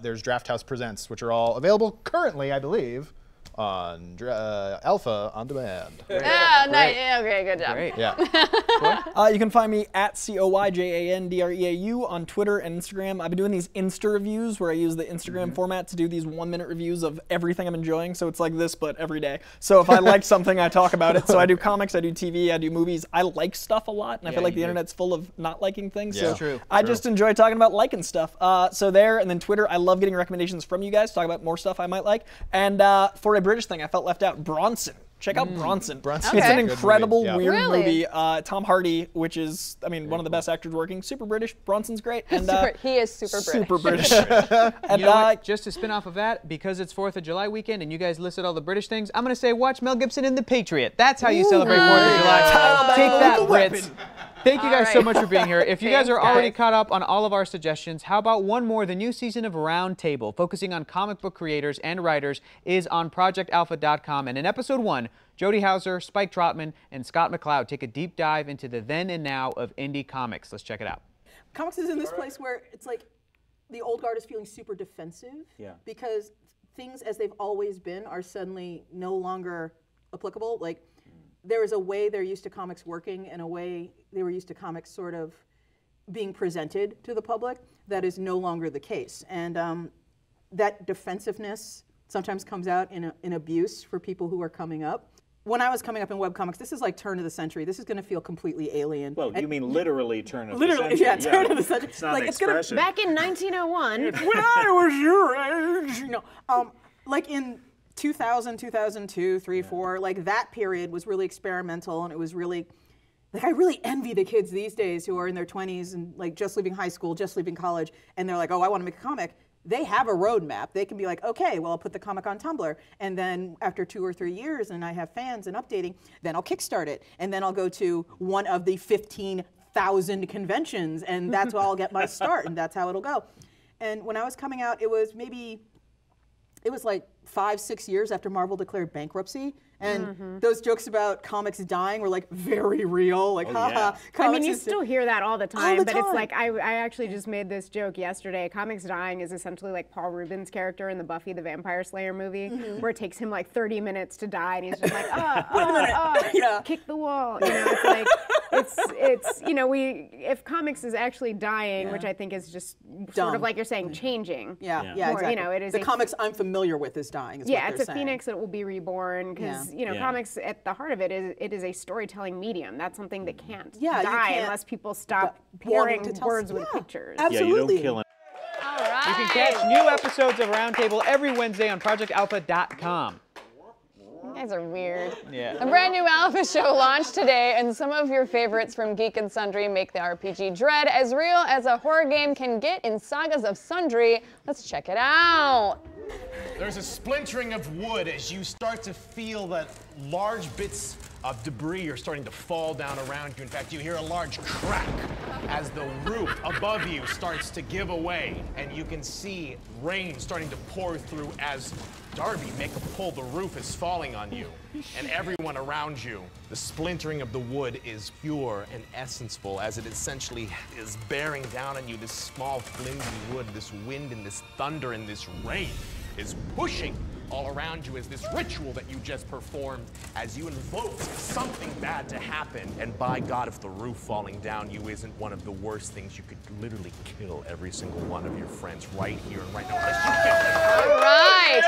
there's Draft House Presents, which are all available currently, I believe, on Alpha on Demand. Yeah, nice. Okay, good job. Great. Yeah. You can find me at COYJANDREAU on Twitter and Instagram. I've been doing these Insta reviews where I use the Instagram format to do these 1-minute reviews of everything I'm enjoying. So it's like this, but every day. So if I like something, I talk about it. So I do comics, I do TV, I do movies. I like stuff a lot, and I feel like the internet's full of not liking things. Yeah. So I just enjoy talking about liking stuff. So there, and then Twitter, I love getting recommendations from you guys to talk about more stuff I might like. And for a British thing, I felt left out. Bronson. Check out Bronson. Bronson. It's an Good incredible, movie. Yeah. weird movie. Tom Hardy, which is, I mean, one of the best actors working. Super British. Bronson's great. And He is super British. Super British. And you know what? Just to spin off of that, because it's 4th of July weekend and you guys listed all the British things, I'm going to say watch Mel Gibson in The Patriot. That's how you celebrate 4th of July. Take that, Brits. Thank you guys so much for being here. If you guys are already caught up on all of our suggestions, how about one more? The new season of Roundtable, focusing on comic book creators and writers, is on projectalpha.com. And in episode 1, Jody Houser, Spike Trotman, and Scott McCloud take a deep dive into the then and now of indie comics. Let's check it out. Comics is in this place where it's like the old guard is feeling super defensive because things as they've always been are suddenly no longer applicable. Like there is a way they're used to comics working and a way they were used to comics sort of being presented to the public that is no longer the case. And that defensiveness sometimes comes out in abuse for people who are coming up. When I was coming up in webcomics, this is like turn of the century. This is going to feel completely alien. Well, you mean literally turn of the century? Literally, yeah, turn of the century. It's not an expression. Back in 1901. When I was your age. No, like in 2000, 2002, 3, 4, like that period was really experimental, and it was really, like I really envy the kids these days who are in their 20s and like just leaving high school, just leaving college, and they're like, oh, I want to make a comic. They have a roadmap. They can be like, okay, well, I'll put the comic on Tumblr, and then after 2 or 3 years, and I have fans and updating, then I'll kickstart it, and then I'll go to one of the 15,000 conventions, and that's where I'll get my start, and that's how it'll go. And when I was coming out, it was like 5, 6 years after Marvel declared bankruptcy, and those jokes about comics dying were like very real, like haha. I mean, you still hear that all the time, but it's like I actually just made this joke yesterday. Comics dying is essentially like Paul Rubens' character in the Buffy the Vampire Slayer movie, where it takes him like 30 minutes to die, and he's just like, kick the wall. You know, it's like it's you know, if comics is actually dying, which I think is just sort of like you're saying, changing. Yeah, more, exactly. You know, it is the comics I'm familiar with is dying. Is what it's they're a saying. phoenix that will be reborn because you know, comics at the heart of it is a storytelling medium. That's something that can't die unless people stop pairing words with pictures. Absolutely. You don't kill it. All right. You can catch new episodes of Roundtable every Wednesday on projectalpha.com. You guys are weird. Yeah. A brand new Alpha show launched today, and some of your favorites from Geek and Sundry make the RPG dread as real as a horror game can get in Sagas of Sundry. Let's check it out. There's a splintering of wood as you start to feel that large bits of debris are starting to fall down around you. In fact, you hear a large crack as the roof above you starts to give away, and you can see rain starting to pour through as Darby make a pull. The roof is falling on you and everyone around you. The splintering of the wood is pure and essenceful as it essentially is bearing down on you. This small flimsy wood, this wind and this thunder and this rain is pushing all around you as this ritual that you just performed as you invoked something bad to happen. And by God, if the roof falling down you isn't one of the worst things, you could literally kill every single one of your friends right here and right now. All right.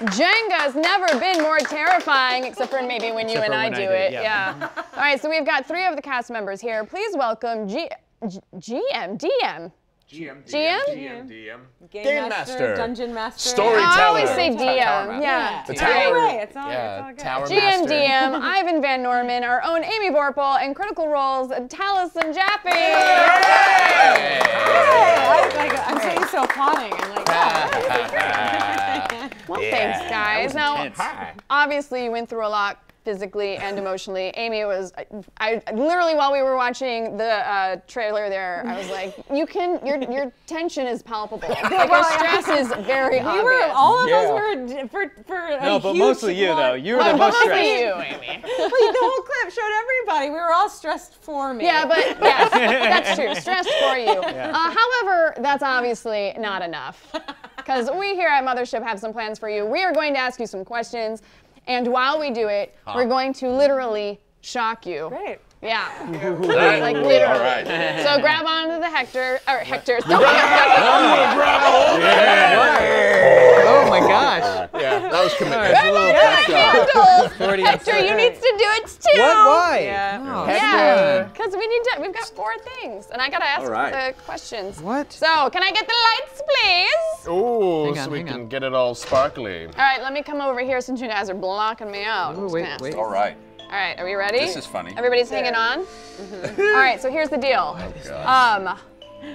Jenga's never been more terrifying, except for maybe when you and I do it. Yeah. All right, so we've got 3 of the cast members here. Please welcome DM. GM? Game Master. Dungeon Master. Storyteller. I always say DM. Yeah. The Either tower. way, it's all good. Tower GM, Master. DM, Ivan Van Norman, our own Amy Vorpahl, and Critical Roles, Taliesin Jaffe. I'm seeing so applauding. I'm like, Well, thanks, guys. Now, obviously, you went through a lot physically and emotionally. Amy, it was, I literally while we were watching the trailer there, I was like, your tension is palpable. Like your stress is very obvious. All of us were for No, but mostly you though. You were the most stressed. Mostly you, Amy. The whole clip showed everybody. We were all stressed for me. Yeah, but yes, that's true. Stressed for you. However, that's obviously not enough. Because we here at Mothership have some plans for you. We are going to ask you some questions. And while we do it, we're going to literally shock you. Great. Yeah. Like literally. All right. So grab onto the Hector. Oh my gosh. Yeah, that was commitment. Hector, you need to do it too. What? Why? Yeah. Because we've got 4 things. And I got to ask the questions. What? So, can I get the lights, please? Ooh, so we can get it all sparkly. All right, let me come over here since you guys are blocking me out. Ooh, wait. All right. All right, are we ready? This is funny. Everybody's hanging on? All right, so here's the deal.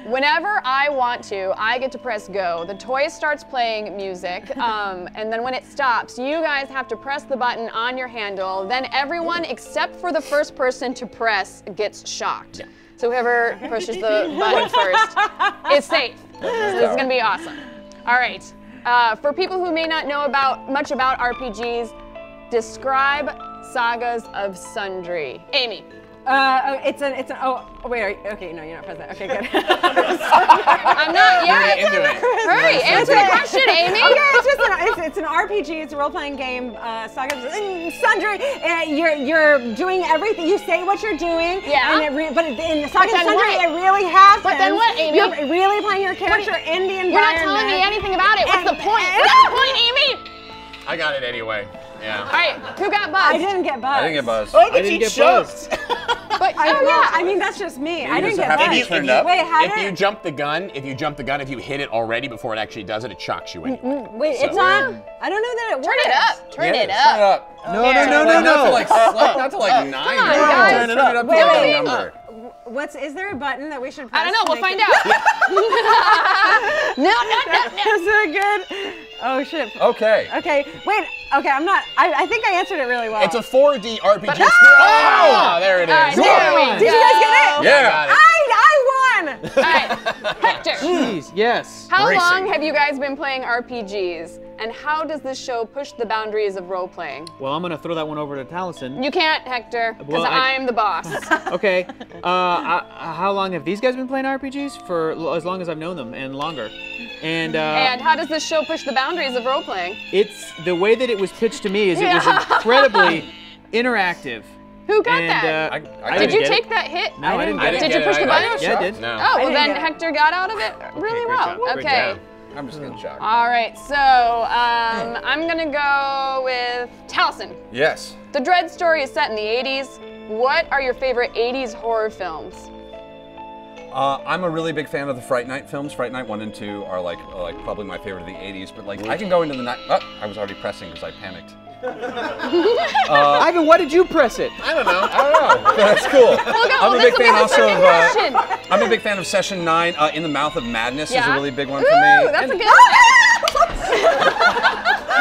Whenever I want to, I get to press go. The toy starts playing music, and then when it stops, you guys have to press the button on your handle. Then everyone except for the first person to press gets shocked. So whoever pushes the button first is safe. So this is gonna be awesome. All right, for people who may not know much about RPGs, describe Sagas of Sundry. Amy. Okay, no, you're not present. Okay, good. I'm not yet. Hurry, answer the question, Amy. Okay, it's an RPG. It's a role-playing game. Saga of Sundry. You're doing everything. You say what you're doing. Yeah. But in the Saga of Sundry, it really happens. But then what, Amy? You're really playing your character in the environment. You're not telling me anything about it. What's the point? What's the point, Amy? I got it anyway. Yeah. All right, who got buzzed? I didn't get buzzed. I didn't get buzzed. I didn't get buzzed. But I mean that's just me. I didn't get buzzed. Wait, if you jump the gun, if you hit it already before it actually does it, it shocks you anyway. Wait, it's not. I don't know that it works. Turn it up. Turn it up. Turn it up. No. Not to like 9. Turn it up to a number. Is there a button that we should press? I don't know. We'll find out. No. Is it good? Oh shit. Okay. Okay. Wait. Okay. I'm not. I think I answered it really well. It's a 4D RPG. Oh, there it is. Did you guys get it? Yeah. I won. All right, Hector. Jeez, yes. How long have you guys been playing RPGs? And how does this show push the boundaries of role-playing? Well, I'm going to throw that one over to Taliesin. You can't, Hector, because Well, I'm the boss. Okay. How long have these guys been playing RPGs? For as long as I've known them, and longer. And how does this show push the boundaries of role-playing? It's the way that it was pitched to me is it was incredibly interactive. Who got that? Did you take that hit? No, I didn't get it. Did you push the button? Yeah, I did. No. Oh, well then Hector got out of it really well. Okay. I'm just getting shocked. All right, so I'm gonna go with Taliesin. Yes. The Dread story is set in the 80s. What are your favorite 80s horror films? I'm a really big fan of the Fright Night films. Fright Night 1 and 2 are like probably my favorite of the 80s, but like I can go into the night. Oh, I was already pressing because I panicked. Ivan, why did you press it? I don't know. That's cool. I'm a big fan also of. I'm a big fan of Session 9. In the Mouth of Madness is a really big one for Ooh, me. that's a good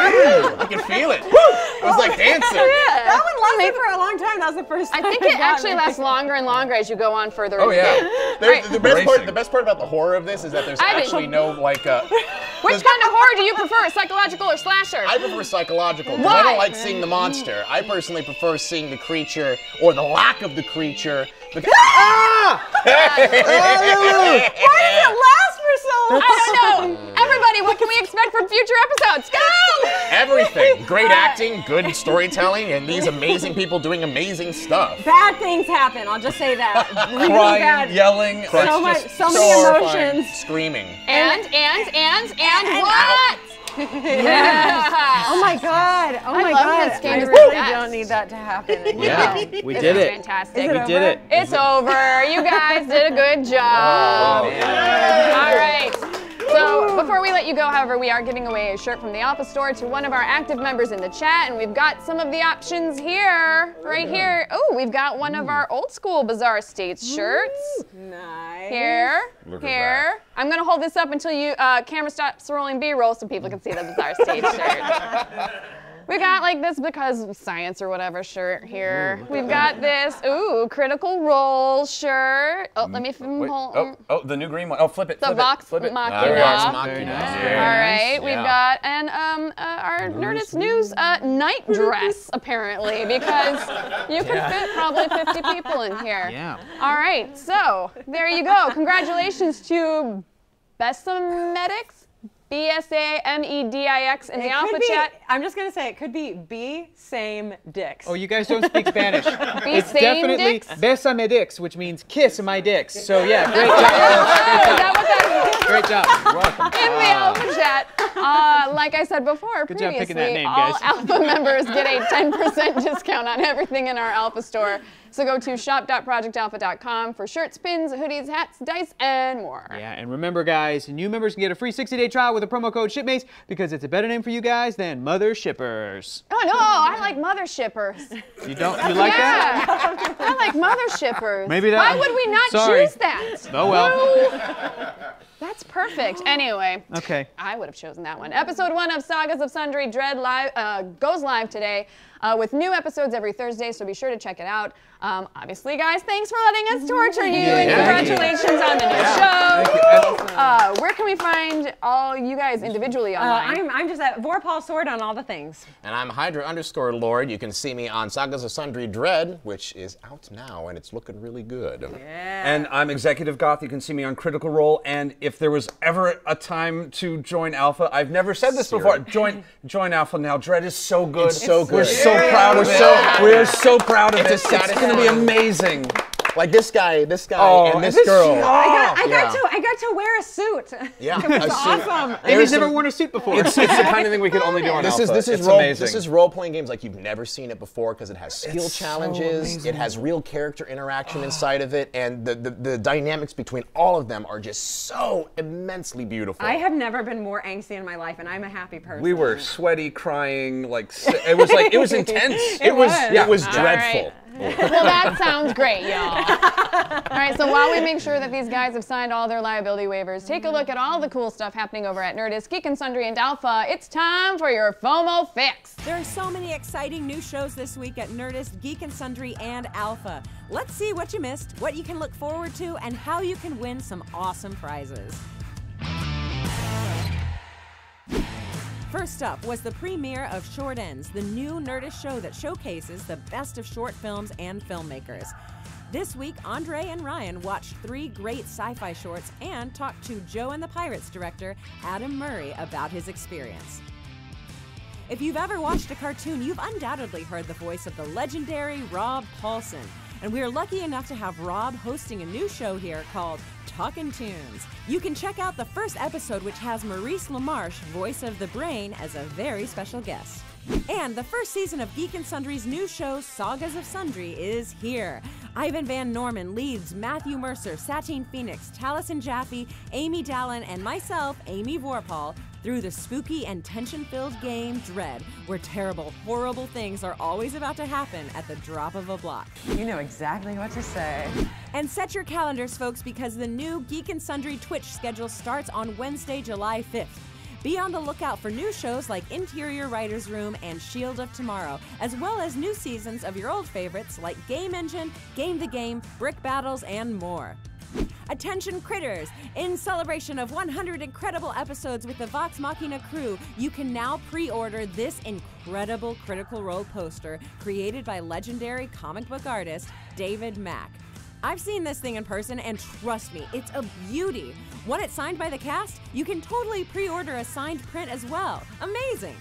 I can feel it. It was like dancing. That one lasted for a long time. That was the first time. I think it actually lasts longer and longer as you go on further. Oh yeah. Right. The best part about the horror of this is that there's actually no like. Which kind of horror do you prefer, psychological or slasher? I prefer psychological because I don't like seeing the monster. I personally prefer seeing the creature or the lack of the creature. Why does it last for so long? I don't know. Everybody, what can we expect from future episodes? Go! Everything. Great acting, good storytelling, and these amazing people doing amazing stuff. Bad things happen. I'll just say that. Really Crying, bad. yelling, so many emotions. Screaming. And what? Yes. Oh my God. Oh my love God. this game. I It's really the best. don't need that to happen. Yeah, we did it. Fantastic. We did it. It's over. You guys did a good job. All right. So before we let you go, however, we are giving away a shirt from the Alpha Store to one of our active members in the chat, and we've got some of the options here, right here. Oh, we've got one of our old school Bizarre States shirts. Nice. Here, Look at here. I'm gonna hold this up until you camera stops rolling B-roll so people can see the Bizarre States shirt. We got like this because science or whatever shirt here. We've got this, Critical Role shirt. Oh, let me Oh, the new green one. Oh, flip it. The flip Vox it, flip it. Machina. Vox Machina. All right, we've got our Nerdist News night dress apparently because you can fit probably 50 people in here. Yeah. All right, so there you go. Congratulations to Bessamedics. BSAMEDIX in the Alpha chat. I'm just gonna say it could be B same dicks. Oh, you guys don't speak Spanish. It's same definitely dicks? besame dicks, which means kiss my dicks. So yeah, great job. Great job. Welcome. In the Alpha chat. Like I said before, Good job previously, picking that name, all guys. Alpha members get a 10% discount on everything in our Alpha store. So go to shop.projectalpha.com for shirts, pins, hoodies, hats, dice, and more. Yeah, and remember, guys, new members can get a free 60-day trial with the promo code SHIPMATES because it's a better name for you guys than Mothershippers. Oh no, I like Mothershippers. You don't? You like that? I like Mothershippers. Maybe that. Why would we not Sorry. choose that? Oh well. That's perfect. Anyway, Okay. I would have chosen that one. Episode 1 of Sagas of Sundry Dread goes live today with new episodes every Thursday, so be sure to check it out. Obviously, guys, thanks for letting us torture you, and congratulations on the new show. Where can we find all you guys individually online? I'm just at Vorpahl Sword on all the things. And I'm Hydra_Lord. You can see me on Sagas of Sundry Dread, which is out now, and it's looking really good. And I'm Executive Goth. You can see me on Critical Role. And if there was ever a time to join Alpha, I've never said this before. Join Alpha now. Dread is so good. It's so good. We're so proud of it. We're so proud of it. It's going to be amazing. Like this guy, and this girl. I got to wear a suit. Yeah, It was awesome. And he's never worn a suit before. It's the kind of thing we could only do on Alpha. This is amazing. role-playing games like you've never seen it before because it has skill challenges, it has real character interaction inside of it, and the dynamics between all of them are just so immensely beautiful. I have never been more angsty in my life, and I'm a happy person. We were sweaty, crying, it was intense. It was dreadful. Right. Well, that sounds great, y'all. All right, so while we make sure that these guys have signed all their liability waivers, take a look at all the cool stuff happening over at Nerdist, Geek and Sundry, and Alpha. It's time for your FOMO fix. There are so many exciting new shows this week at Nerdist, Geek and Sundry, and Alpha. Let's see what you missed, what you can look forward to, and how you can win some awesome prizes. First up was the premiere of Short Ends, the new Nerdist show that showcases the best of short films and filmmakers. This week, Andre and Ryan watched 3 great sci-fi shorts and talked to Joe and the Pirates director, Adam Murray, about his experience. If you've ever watched a cartoon, you've undoubtedly heard the voice of the legendary Rob Paulsen. And we're lucky enough to have Rob hosting a new show here called Talkin' Tunes. You can check out the first episode, which has Maurice LaMarche, voice of the Brain, as a very special guest. And the first season of Geek and Sundry's new show, Sagas of Sundry, is here. Ivan Van Norman leads Matthew Mercer, Satine Phoenix, Taliesin Jaffe, Amy Dallin, and myself, Amy Vorpahl, through the spooky and tension-filled game Dread, where terrible, horrible things are always about to happen at the drop of a block. You know exactly what to say. And set your calendars, folks, because the new Geek and Sundry Twitch schedule starts on Wednesday, July 5th. Be on the lookout for new shows like Interior Writer's Room and Shield of Tomorrow, as well as new seasons of your old favorites like Game Engine, Game the Game, Brick Battles, and more. Attention critters! In celebration of 100 incredible episodes with the Vox Machina crew, you can now pre-order this incredible Critical Role poster created by legendary comic book artist David Mack. I've seen this thing in person, and trust me, it's a beauty. Want it signed by the cast? You can totally pre-order a signed print as well. Amazing!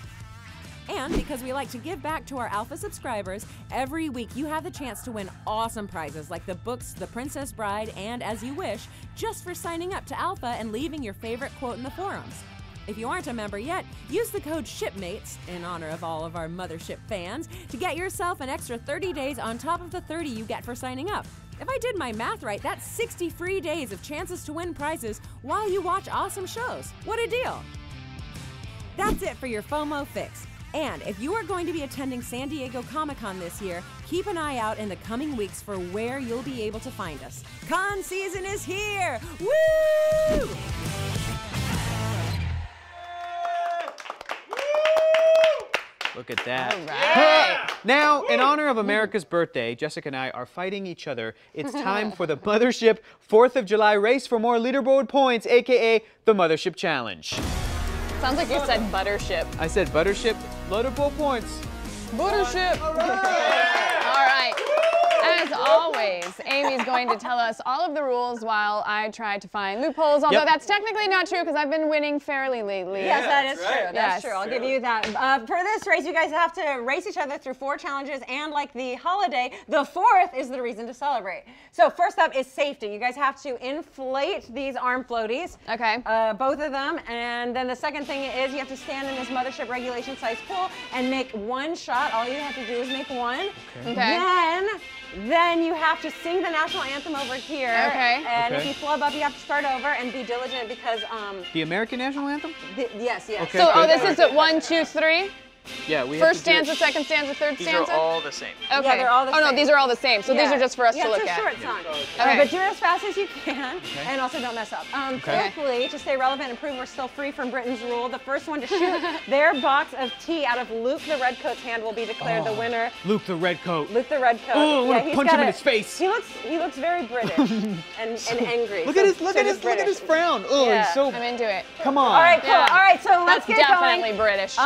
And because we like to give back to our Alpha subscribers, every week you have the chance to win awesome prizes like the books The Princess Bride and As You Wish, just for signing up to Alpha and leaving your favorite quote in the forums. If you aren't a member yet, use the code SHIPMATES, in honor of all of our Mothership fans, to get yourself an extra 30 days on top of the 30 you get for signing up. If I did my math right, that's 60 free days of chances to win prizes while you watch awesome shows. What a deal! That's it for your FOMO fix. And if you are going to be attending San Diego Comic-Con this year, keep an eye out in the coming weeks for where you'll be able to find us. Con season is here! Woo! Look at that. All right. Now, in honor of America's birthday, Jessica and I are fighting each other. It's time for the Mothership 4th of July race for more leaderboard points, aka the Mothership Challenge. Sounds like you said Buttership. I said Buttership, leaderboard points. Buttership. All right. As always, Amy's going to tell us all of the rules while I try to find loopholes, although that's technically not true because I've been winning fairly lately. Yes, that is true. That's true. I'll Yes. give you that. For this race, you guys have to race each other through 4 challenges, and like the holiday, the 4th is the reason to celebrate. So first up is safety. You guys have to inflate these arm floaties. Okay. Both of them. And then the second thing is you have to stand in this Mothership regulation size pool and make 1 shot. All you have to do is make 1. Okay. Then you have to sing the national anthem over here. Okay. And Okay. if you flub up, you have to start over and be diligent because The American National Anthem? yes. Okay, So, good. this is at 1, 2, 3? Yeah, we First have to do stanza, second stanza, third These stanza? are all the same. Okay. Yeah, they're all the oh, no, same. these are all the same. So these Yeah. are just for us to look it's a at. short song. Okay. But do it as fast as you can, and also don't mess up. Okay. Quickly, to stay relevant and prove we're still free from Britain's rule, the first one to shoot their box of tea out of Luke the Redcoat's hand will be declared the winner. Luke the Redcoat. Luke the Redcoat. Oh, I want to he's punch got him in a- his face. He looks very British and angry. Look so- at his so just British. frown. Oh, Yeah. he's so. I'm into it. Come on. All right, cool. Yeah. All right, so let's That's get definitely going. British.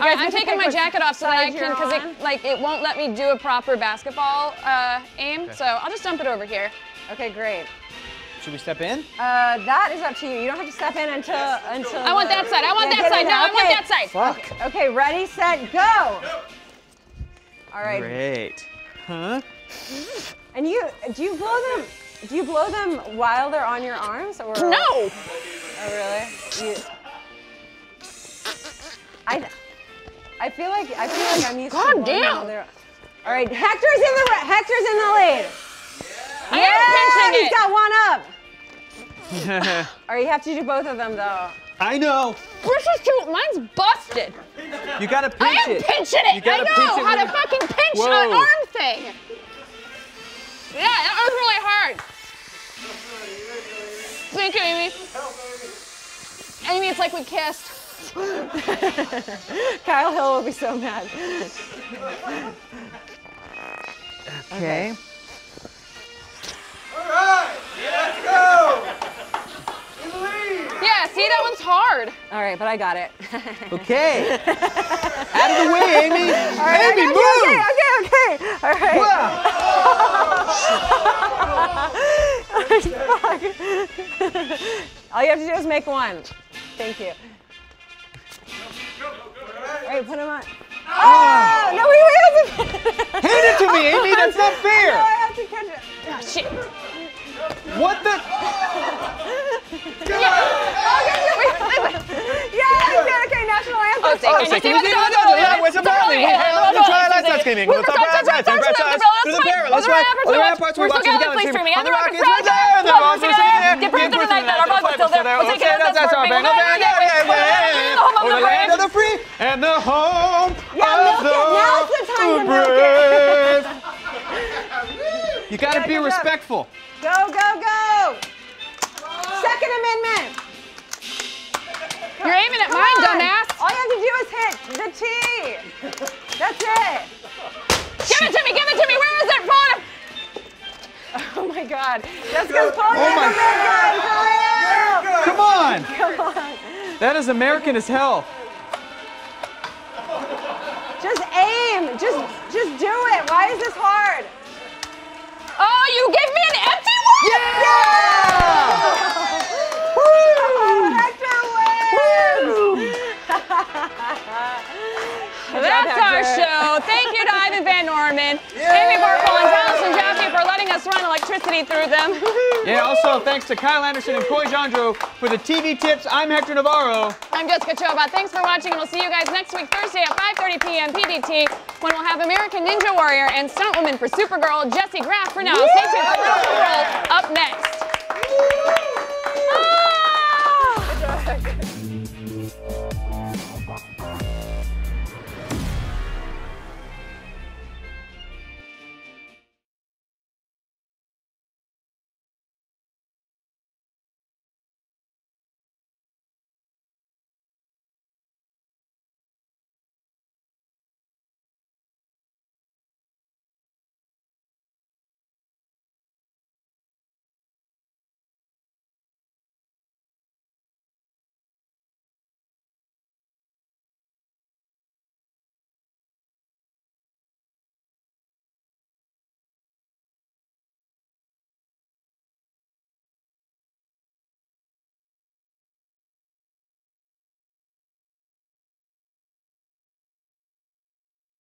You guys I'm get to taking pick my which jacket off so that I side you're can, because on. it won't let me do a proper basketball aim. So I'll just dump it over here. Okay, great. Should we step in? That is up to you. You don't have to step in until. I want that side. I want Yeah, that get side. in No, there. I want Okay. that side. Fuck. Okay, ready, set, go. All right. Great. Huh? And do you blow them while they're on your arms or? No. Oh really? I feel like I'm used to God blowing them damn. while they're. All right, Hector's in the lead. I am pinching He's it. got one up. All right, you have to do both of them though. I know. This is too. Mine's busted. You gotta pinch I am it. pinching You it. I gotta know pinch it how to with- fucking pinch Whoa. an arm thing. Yeah, that was really hard. Thank you, Amy. Amy, it's like we kissed. Kyle Hill will be so mad. Okay. All right, let's go. In the lead. Yeah, see, that one's hard. All right, but I got it. Okay. Out of the way, Amy. All right, Amy, I got move. you. Okay. All right. Fuck. All you have to do is make 1. Thank you. All right, put him on. Oh, no, wait. Hand it to me, Amy. That's not fair. No, I have to catch it. Oh, shit. What the? Yeah, okay, national anthem. And the home Yeah, of milk it. Now's the time to milk it. You gotta Yeah, be good job. respectful. Go, go, go. Second Amendment. You're aiming at Come mine, on. dumbass. All you have to do is hit the T. That's it. Give it to me. Give it to me. Where is it? Phone. Oh my God. Jessica's pulling Oh my- the big gun. Hurry up. Come on. Come on. That is American as hell. Just aim. Just do it. Why is this hard? Oh, you gave me an empty one? That's our show. Thank you to Ivan Van Norman, Amy Vorpahl, and Taliesin Jaffe for letting us run electricity see through them. Yeah, also thanks to Kyle Anderson and Coy Jandro for the TV tips. I'm Hector Navarro. I'm Jessica Choba. Thanks for watching, and we'll see you guys next week, Thursday at 5:30 p.m. PDT, when we'll have American Ninja Warrior and stuntwoman for Supergirl, Jessie Graff. For now, stay tuned for Rock and Roll up next. Ah!